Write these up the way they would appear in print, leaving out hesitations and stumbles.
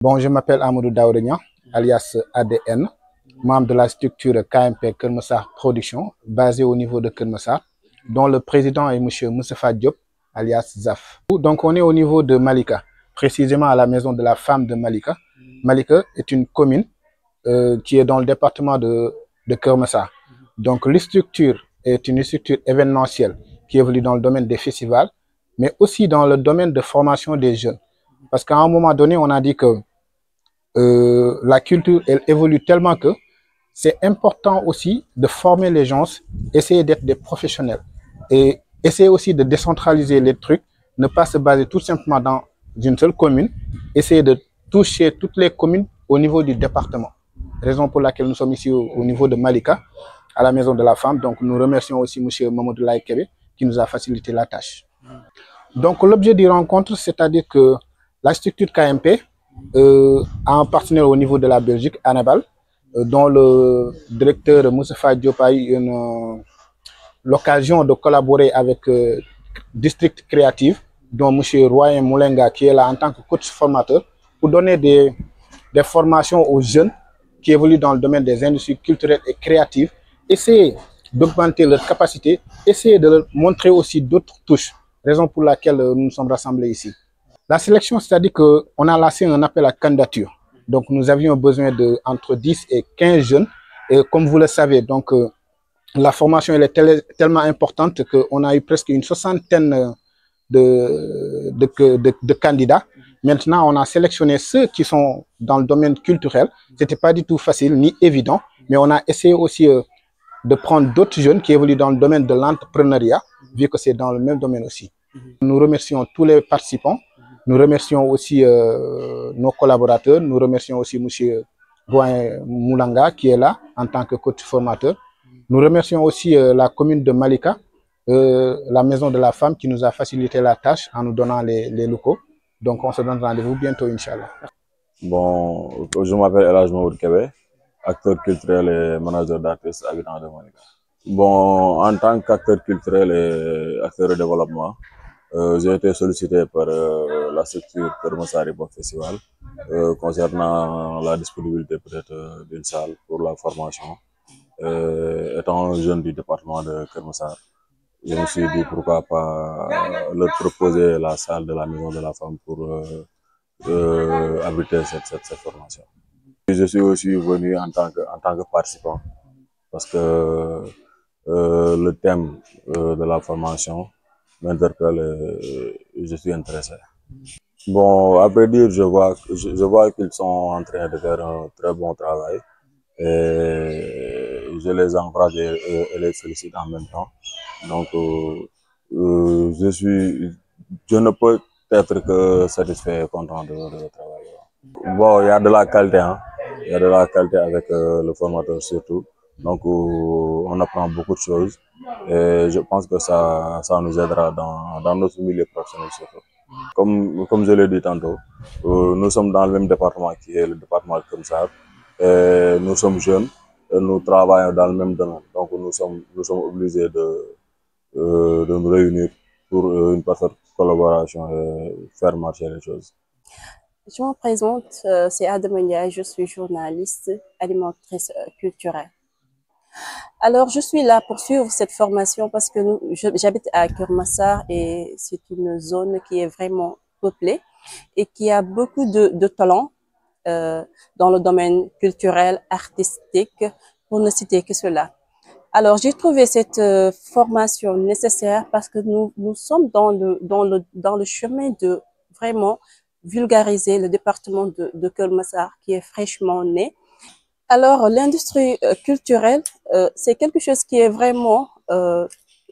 Bon, je m'appelle Amadou Daourignan, alias ADN, membre de la structure KMP Kermessar Production, basée au niveau de Kermessar, dont le président est M. Moustapha Diop, alias ZAF. Donc, on est au niveau de Malika, précisément à la maison de la femme de Malika. Malika est une commune qui est dans le département de Kermessar. Donc, la structure est une structure événementielle qui évolue dans le domaine des festivals, mais aussi dans le domaine de formation des jeunes. Parce qu'à un moment donné, on a dit que la culture, elle évolue tellement que c'est important aussi de former les gens, essayer d'être des professionnels et essayer aussi de décentraliser les trucs, ne pas se baser tout simplement dans une seule commune, essayer de toucher toutes les communes au niveau du département. Raison pour laquelle nous sommes ici au niveau de Malika, à la maison de la femme. Donc nous remercions aussi M. Mamadou Laïkebe qui nous a facilité la tâche. Donc l'objet des rencontres, c'est-à-dire que la structure KMP a un partenaire au niveau de la Belgique, Annabal, dont le directeur Moustapha Diop a eu l'occasion de collaborer avec District Creative, dont M. Royen Moulenga, qui est là en tant que coach formateur, pour donner des formations aux jeunes qui évoluent dans le domaine des industries culturelles et créatives, essayer d'augmenter leurs capacités, essayer de leur montrer aussi d'autres touches, raison pour laquelle nous nous sommes rassemblés ici. La sélection, c'est-à-dire qu'on a lancé un appel à candidature. Donc, nous avions besoin de entre 10 et 15 jeunes. Et comme vous le savez, donc, la formation elle est tellement importante qu'on a eu presque une soixantaine de candidats. Maintenant, on a sélectionné ceux qui sont dans le domaine culturel. Ce n'était pas du tout facile ni évident, mais on a essayé aussi de prendre d'autres jeunes qui évoluent dans le domaine de l'entrepreneuriat, vu que c'est dans le même domaine aussi. Nous remercions tous les participants. Nous remercions aussi nos collaborateurs. Nous remercions aussi M. Rouen Moulanga qui est là en tant que coach formateur. Nous remercions aussi la commune de Malika, la maison de la femme qui nous a facilité la tâche en nous donnant les locaux. Donc on se donne rendez-vous bientôt, Inch'Allah. Bon, je m'appelle Elhadj Mamadou Kébé, acteur culturel et manager d'artistes habitant de Malika. Bon, en tant qu'acteur culturel et acteur de développement, j'ai été sollicité par la structure Kermessar Hip Hop Festival concernant la disponibilité peut-être d'une salle pour la formation. Étant un jeune du département de Kermessar, je me suis dit pourquoi pas leur proposer la salle de la maison de la femme pour abriter cette formation. Je suis aussi venu en tant que participant parce que le thème de la formation m'interpelle et je suis intéressé. Bon, à vrai dire, je vois qu'ils sont en train de faire un très bon travail et je les encourage et les félicite en même temps. Donc, je ne peux être que satisfait et content de leur travail. Bon, il y a de la qualité, hein. Il y a de la qualité avec le formateur surtout. Donc, on apprend beaucoup de choses et je pense que ça nous aidera dans notre milieu professionnel surtout. Comme je l'ai dit tantôt, nous sommes dans le même département qui est le département de Kermessar. Nous sommes jeunes et nous travaillons dans le même domaine. Donc, nous sommes obligés de nous réunir pour une parfaite collaboration et faire marcher les choses. Je me présente, c'est Adamania, je suis journaliste, animatrice culturelle. Alors, je suis là pour suivre cette formation parce que j'habite à Kermessar et c'est une zone qui est vraiment peuplée et qui a beaucoup de talents dans le domaine culturel, artistique, pour ne citer que cela. Alors, j'ai trouvé cette formation nécessaire parce que nous sommes dans le chemin de vraiment vulgariser le département de Kermessar qui est fraîchement né. Alors, l'industrie culturelle, c'est quelque chose qui est vraiment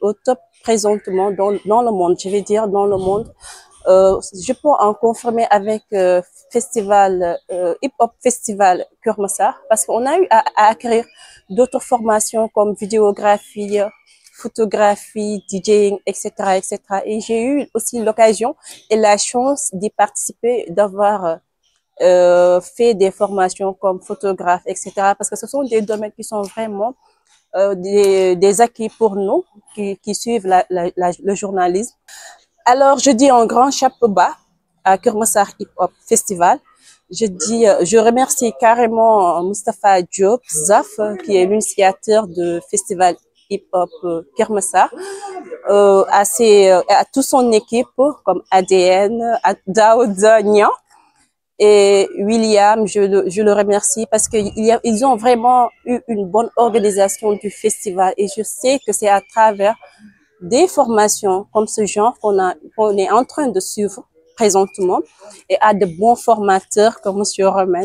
au top présentement dans le monde, je vais dire dans le monde. Je peux en confirmer avec festival Hip Hop Festival Kermessar parce qu'on a eu à acquérir d'autres formations comme vidéographie, photographie, DJing, etc., etc. Et j'ai eu aussi l'occasion et la chance d'y participer, d'avoir fait des formations comme photographe, etc. Parce que ce sont des domaines qui sont vraiment des acquis pour nous qui suivent le journalisme. Alors, je dis un grand chapeau bas à Kermessar Hip Hop Festival Je remercie carrément Moustapha Diop, Zaf, qui est l'initiateur du festival hip-hop Keur Massar, à toute son équipe, comme ADN, Daoud Nian et William, je le remercie parce qu'ils ont vraiment eu une bonne organisation du festival et je sais que c'est à travers des formations comme ce genre qu'on est en train de suivre présentement et à de bons formateurs comme Monsieur Romain.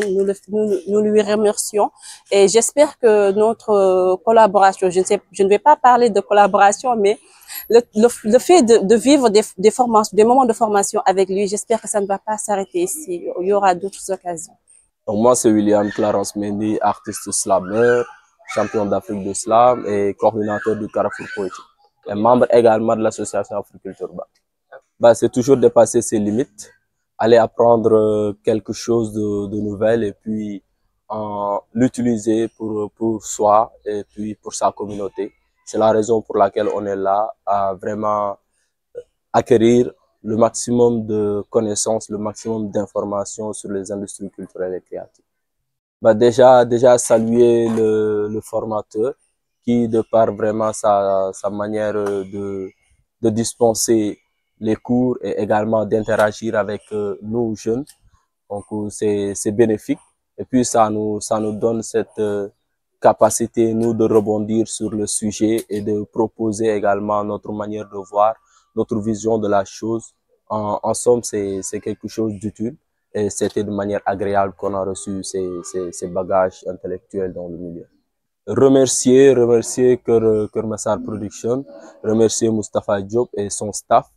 Nous lui remercions et j'espère que notre collaboration, je ne vais pas parler de collaboration, mais le fait de vivre des formations, des moments de formation avec lui, j'espère que ça ne va pas s'arrêter ici. Il y aura d'autres occasions. Donc moi, c'est William Clarence Mendy, artiste slammer, champion d'Afrique de slam et coordinateur du Carrefour Poétique. Et membre également de l'association Africulture Bah, c'est toujours dépasser ses limites, aller apprendre quelque chose de nouvel et puis l'utiliser pour soi et puis pour sa communauté. C'est la raison pour laquelle on est là, à vraiment acquérir le maximum de connaissances, le maximum d'informations sur les industries culturelles et créatives. Bah déjà saluer le formateur qui, de par vraiment sa manière de dispenser les cours et également d'interagir avec nous jeunes. Donc c'est bénéfique et puis ça nous donne cette capacité nous de rebondir sur le sujet et de proposer également notre manière de voir, notre vision de la chose. En somme, c'est quelque chose d'utile et c'était de manière agréable qu'on a reçu ces bagages intellectuels dans le milieu. Remercier Keur Massar Production, remercier Moustapha Diop et son staff,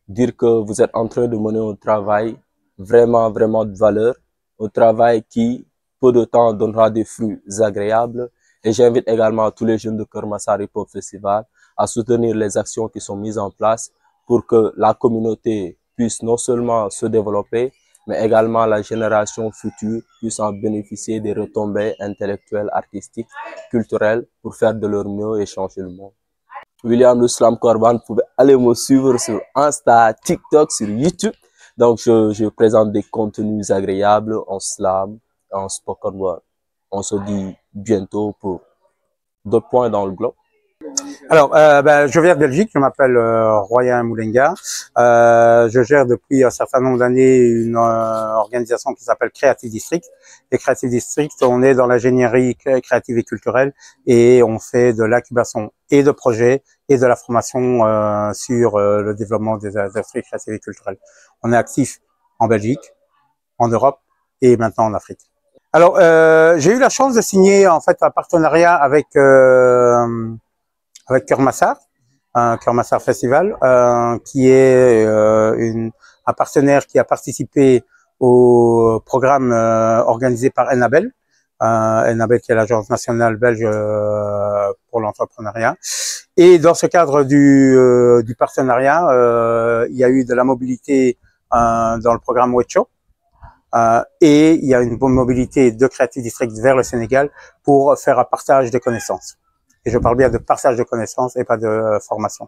dire que vous êtes en train de mener un travail vraiment de valeur, un travail qui, peu de temps, donnera des fruits agréables. Et j'invite également tous les jeunes de Keur Massar Hip Hop Festival à soutenir les actions qui sont mises en place pour que la communauté puisse non seulement se développer, mais également la génération future puisse en bénéficier des retombées intellectuelles, artistiques, culturelles pour faire de leur mieux et changer le monde. William le Slam Korban, vous pouvez aller me suivre sur Insta, TikTok, sur YouTube. Donc je présente des contenus agréables en slam, en spoken word. On se dit bientôt pour d'autres points dans le globe. Alors, je viens de Belgique, je m'appelle Royan Moulenga. Je gère depuis un certain nombre d'années une organisation qui s'appelle Creative District. Et Creative District, on est dans l'ingénierie créative et culturelle et on fait de l'incubation et de projets et de la formation sur le développement des industries créatives et culturelles. On est actif en Belgique, en Europe et maintenant en Afrique. Alors, j'ai eu la chance de signer en fait un partenariat avec Keur Massar, Keur Massar Festival, qui est un partenaire qui a participé au programme organisé par Enabel, Enabel qui est l'agence nationale belge pour l'entrepreneuriat. Et dans ce cadre du partenariat, il y a eu de la mobilité dans le programme Wecho. Et il y a une bonne mobilité de Creative District vers le Sénégal pour faire un partage de connaissances. Et je parle bien de partage de connaissances et pas de formation.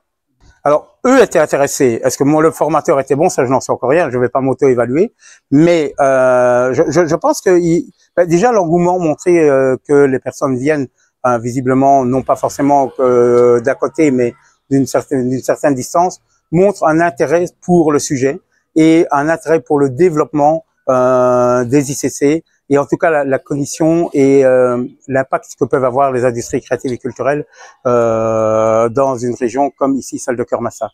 Alors, eux étaient intéressés. Est-ce que le formateur était bon? Ça, je n'en sais encore rien. Je ne vais pas m'auto-évaluer. Mais je pense que déjà, l'engouement montrait que les personnes viennent visiblement, non pas forcément d'à côté, mais d'une certaine distance, montre un intérêt pour le sujet et un intérêt pour le développement des ICC et en tout cas la cognition et l'impact que peuvent avoir les industries créatives et culturelles dans une région comme ici celle de Keur Massar.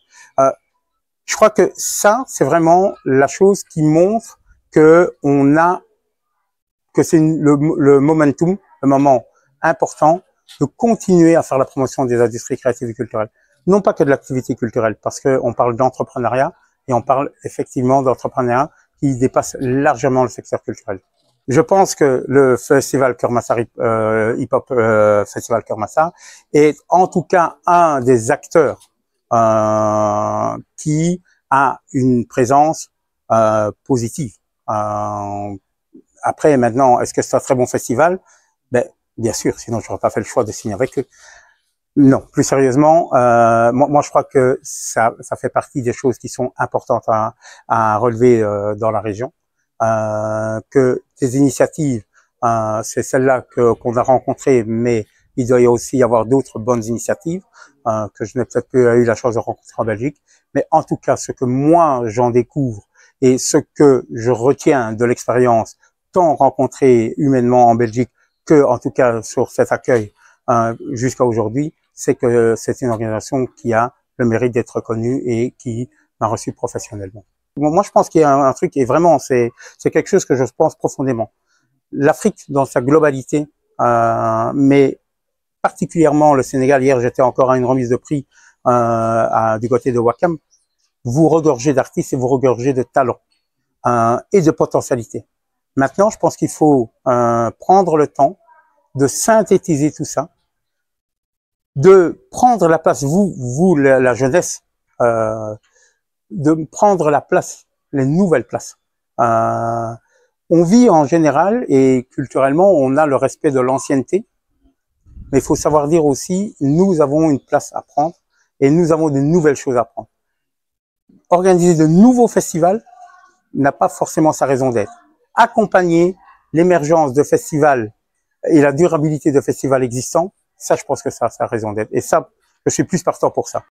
Je crois que ça c'est vraiment la chose qui montre que c'est le momentum, le moment important de continuer à faire la promotion des industries créatives et culturelles. Non pas que de l'activité culturelle, parce qu'on parle d'entrepreneuriat et on parle effectivement d'entrepreneuriat qui dépasse largement le secteur culturel. Je pense que le festival Keur Massar Hip Hop Festival Keur Massar est en tout cas un des acteurs qui a une présence positive. Après, maintenant, est-ce que c'est un très bon festival? Ben, bien sûr, sinon je n'aurais pas fait le choix de signer avec eux. Non, plus sérieusement, moi je crois que ça fait partie des choses qui sont importantes à relever dans la région. que des initiatives, c'est celle-là qu'on a rencontrée, mais il doit y aussi y avoir d'autres bonnes initiatives que je n'ai peut-être pas eu la chance de rencontrer en Belgique. Mais en tout cas, ce que moi j'en découvre et ce que je retiens de l'expérience, tant rencontrée humainement en Belgique que, en tout cas, sur cet accueil jusqu'à aujourd'hui, c'est que c'est une organisation qui a le mérite d'être reconnue et qui m'a reçu professionnellement. Moi, je pense qu'il y a un truc et vraiment, c'est quelque chose que je pense profondément. L'Afrique dans sa globalité, mais particulièrement le Sénégal. Hier, j'étais encore à une remise de prix du côté de Ouakam. Vous regorgez d'artistes et vous regorgez de talents et de potentialités. Maintenant, je pense qu'il faut prendre le temps de synthétiser tout ça, de prendre la place, vous la jeunesse, de prendre la place, les nouvelles places. On vit en général et culturellement, on a le respect de l'ancienneté, mais il faut savoir dire aussi, nous avons une place à prendre et nous avons de nouvelles choses à prendre. Organiser de nouveaux festivals n'a pas forcément sa raison d'être. Accompagner l'émergence de festivals et la durabilité de festivals existants, ça, je pense que ça a sa raison d'être. Et ça, je suis plus partant pour ça.